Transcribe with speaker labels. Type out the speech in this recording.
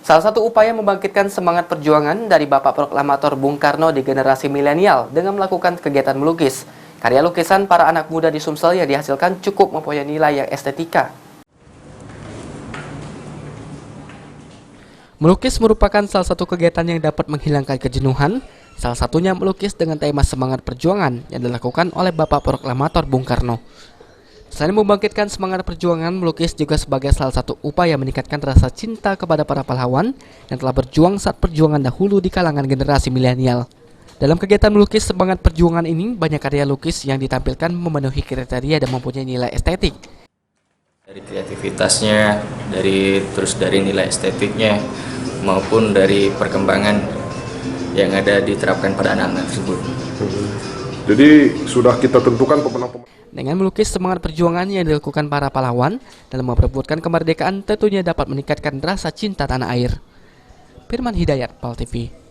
Speaker 1: Salah satu upaya membangkitkan semangat perjuangan dari Bapak Proklamator Bung Karno di generasi milenial dengan melakukan kegiatan melukis. Karya lukisan para anak muda di Sumsel yang dihasilkan cukup mempunyai nilai yang estetika. Melukis merupakan salah satu kegiatan yang dapat menghilangkan kejenuhan, salah satunya melukis dengan tema semangat perjuangan yang dilakukan oleh Bapak Proklamator Bung Karno. Selain membangkitkan semangat perjuangan, melukis juga sebagai salah satu upaya meningkatkan rasa cinta kepada para pahlawan yang telah berjuang saat perjuangan dahulu di kalangan generasi milenial. Dalam kegiatan melukis semangat perjuangan ini, banyak karya lukis yang ditampilkan memenuhi kriteria dan mempunyai nilai estetik.
Speaker 2: Dari kreativitasnya, dari nilai estetiknya, maupun dari perkembangan yang ada diterapkan pada anak-anak tersebut.
Speaker 3: Jadi sudah kita tentukan pemenang-pemenang.
Speaker 1: Dengan melukis semangat perjuangan yang dilakukan para pahlawan dalam memperebutkan kemerdekaan tentunya dapat meningkatkan rasa cinta tanah air. Firman Hidayat, PAL TV.